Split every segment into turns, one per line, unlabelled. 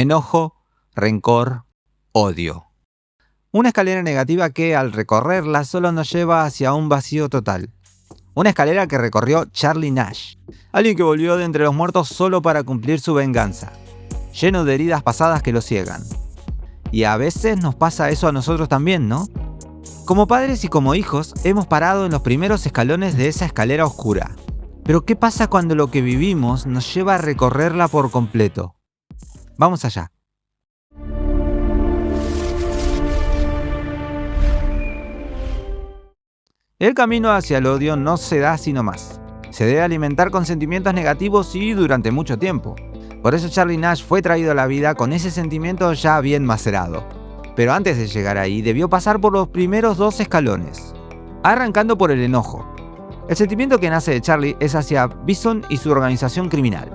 enojo, rencor, odio. Una escalera negativa que al recorrerla solo nos lleva hacia un vacío total. Una escalera que recorrió Charlie Nash, alguien que volvió de entre los muertos solo para cumplir su venganza, lleno de heridas pasadas que lo ciegan. Y a veces nos pasa eso a nosotros también, ¿no? Como padres y como hijos, hemos parado en los primeros escalones de esa escalera oscura. Pero ¿qué pasa cuando lo que vivimos nos lleva a recorrerla por completo? Vamos allá. El camino hacia el odio no se da así nomás. Se debe alimentar con sentimientos negativos y durante mucho tiempo. Por eso Charlie Nash fue traído a la vida con ese sentimiento ya bien macerado. Pero antes de llegar ahí, debió pasar por los primeros 2 escalones. Arrancando por el enojo. El sentimiento que nace de Charlie es hacia Bison y su organización criminal.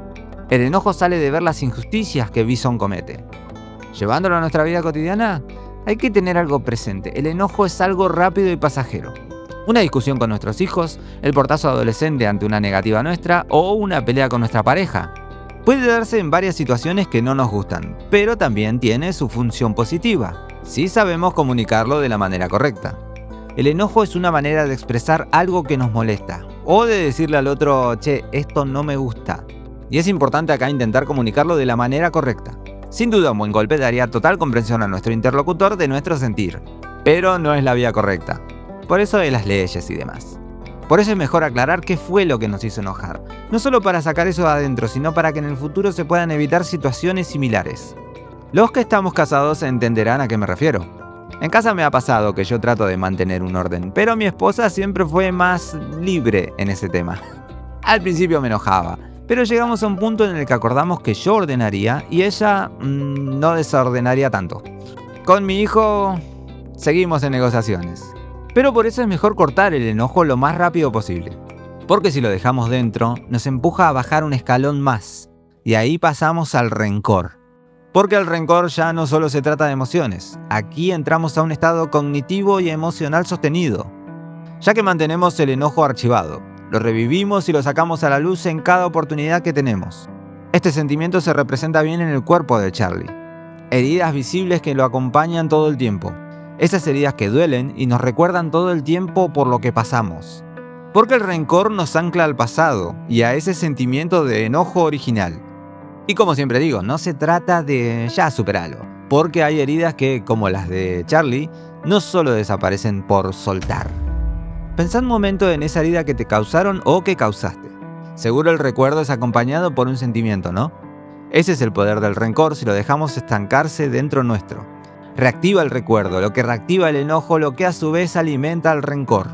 El enojo sale de ver las injusticias que Bison comete. Llevándolo a nuestra vida cotidiana, hay que tener algo presente. El enojo es algo rápido y pasajero. Una discusión con nuestros hijos, el portazo adolescente ante una negativa nuestra o una pelea con nuestra pareja. Puede darse en varias situaciones que no nos gustan, pero también tiene su función positiva, si sabemos comunicarlo de la manera correcta. El enojo es una manera de expresar algo que nos molesta, o de decirle al otro, che, esto no me gusta. Y es importante acá intentar comunicarlo de la manera correcta. Sin duda un buen golpe daría total comprensión a nuestro interlocutor de nuestro sentir, pero no es la vía correcta. Por eso de las leyes y demás. Por eso es mejor aclarar qué fue lo que nos hizo enojar. No solo para sacar eso de adentro, sino para que en el futuro se puedan evitar situaciones similares. Los que estamos casados entenderán a qué me refiero. En casa me ha pasado que yo trato de mantener un orden, pero mi esposa siempre fue más libre en ese tema. Al principio me enojaba, pero llegamos a un punto en el que acordamos que yo ordenaría y ella no desordenaría tanto. Con mi hijo seguimos en negociaciones. Pero por eso es mejor cortar el enojo lo más rápido posible. Porque si lo dejamos dentro, nos empuja a bajar un escalón más. Y ahí pasamos al rencor. Porque el rencor ya no solo se trata de emociones. Aquí entramos a un estado cognitivo y emocional sostenido. Ya que mantenemos el enojo archivado. Lo revivimos y lo sacamos a la luz en cada oportunidad que tenemos. Este sentimiento se representa bien en el cuerpo de Charlie. Heridas visibles que lo acompañan todo el tiempo. Esas heridas que duelen y nos recuerdan todo el tiempo por lo que pasamos. Porque el rencor nos ancla al pasado y a ese sentimiento de enojo original. Y como siempre digo, no se trata de ya superarlo. Porque hay heridas que, como las de Charlie, no solo desaparecen por soltar. Pensá un momento en esa herida que te causaron o que causaste. Seguro el recuerdo es acompañado por un sentimiento, ¿no? Ese es el poder del rencor si lo dejamos estancarse dentro nuestro. Reactiva el recuerdo, lo que reactiva el enojo, lo que a su vez alimenta el rencor.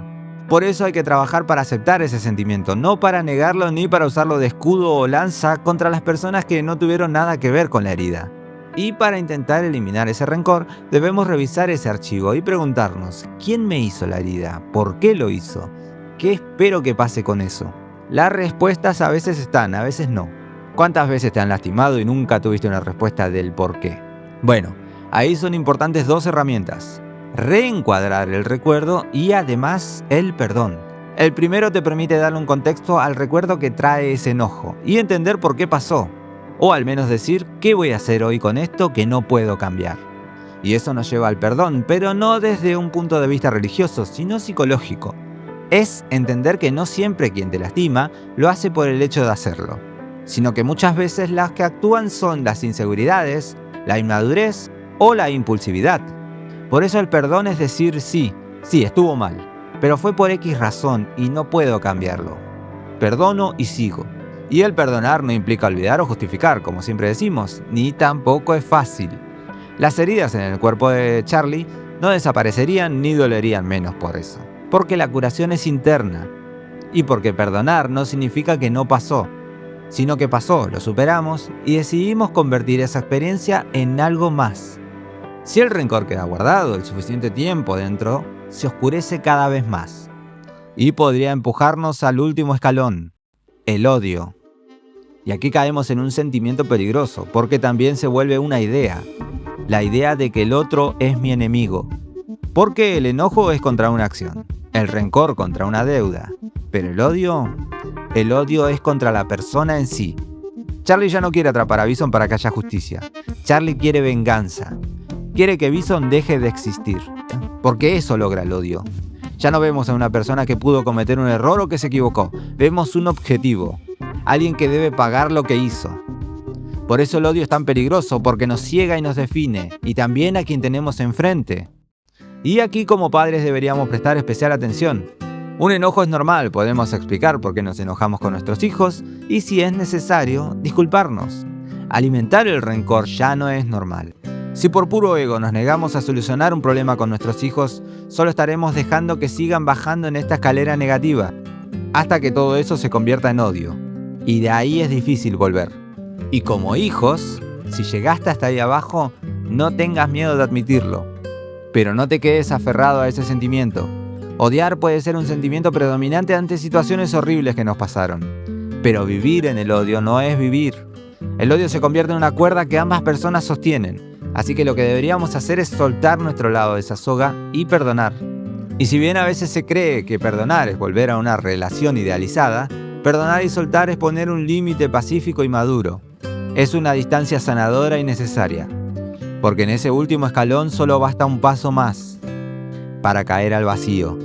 Por eso hay que trabajar para aceptar ese sentimiento, no para negarlo ni para usarlo de escudo o lanza contra las personas que no tuvieron nada que ver con la herida. Y para intentar eliminar ese rencor, debemos revisar ese archivo y preguntarnos, ¿quién me hizo la herida? ¿Por qué lo hizo? ¿Qué espero que pase con eso? Las respuestas a veces están, a veces no. ¿Cuántas veces te han lastimado y nunca tuviste una respuesta del por qué? Bueno, ahí son importantes 2 herramientas. Reencuadrar el recuerdo y además el perdón. El primero te permite darle un contexto al recuerdo que trae ese enojo y entender por qué pasó. O al menos decir, ¿qué voy a hacer hoy con esto que no puedo cambiar? Y eso nos lleva al perdón, pero no desde un punto de vista religioso, sino psicológico. Es entender que no siempre quien te lastima lo hace por el hecho de hacerlo, sino que muchas veces las que actúan son las inseguridades, la inmadurez o la impulsividad. Por eso el perdón es decir sí, estuvo mal, pero fue por X razón y no puedo cambiarlo. Perdono y sigo. Y el perdonar no implica olvidar o justificar, como siempre decimos, ni tampoco es fácil. Las heridas en el cuerpo de Charlie no desaparecerían ni dolerían menos por eso, porque la curación es interna. Y porque perdonar no significa que no pasó, sino que pasó, lo superamos y decidimos convertir esa experiencia en algo más. Si el rencor queda guardado el suficiente tiempo dentro, se oscurece cada vez más y podría empujarnos al último escalón, el odio. Y aquí caemos en un sentimiento peligroso, porque también se vuelve una idea, la idea de que el otro es mi enemigo. Porque el enojo es contra una acción, el rencor contra una deuda, pero el odio es contra la persona en sí. Charlie ya no quiere atrapar a Bison para que haya justicia. Charlie quiere venganza. Quiere que Bison deje de existir. Porque eso logra el odio. Ya no vemos a una persona que pudo cometer un error o que se equivocó. Vemos un objetivo. Alguien que debe pagar lo que hizo. Por eso el odio es tan peligroso, porque nos ciega y nos define. Y también a quien tenemos enfrente. Y aquí como padres deberíamos prestar especial atención. Un enojo es normal, podemos explicar por qué nos enojamos con nuestros hijos y si es necesario, disculparnos. Alimentar el rencor ya no es normal. Si por puro ego nos negamos a solucionar un problema con nuestros hijos, solo estaremos dejando que sigan bajando en esta escalera negativa, hasta que todo eso se convierta en odio. Y de ahí es difícil volver. Y como hijos, si llegaste hasta ahí abajo, no tengas miedo de admitirlo. Pero no te quedes aferrado a ese sentimiento. Odiar puede ser un sentimiento predominante ante situaciones horribles que nos pasaron. Pero vivir en el odio no es vivir. El odio se convierte en una cuerda que ambas personas sostienen. Así que lo que deberíamos hacer es soltar nuestro lado de esa soga y perdonar. Y si bien a veces se cree que perdonar es volver a una relación idealizada, perdonar y soltar es poner un límite pacífico y maduro. Es una distancia sanadora y necesaria. Porque en ese último escalón solo basta un paso más para caer al vacío.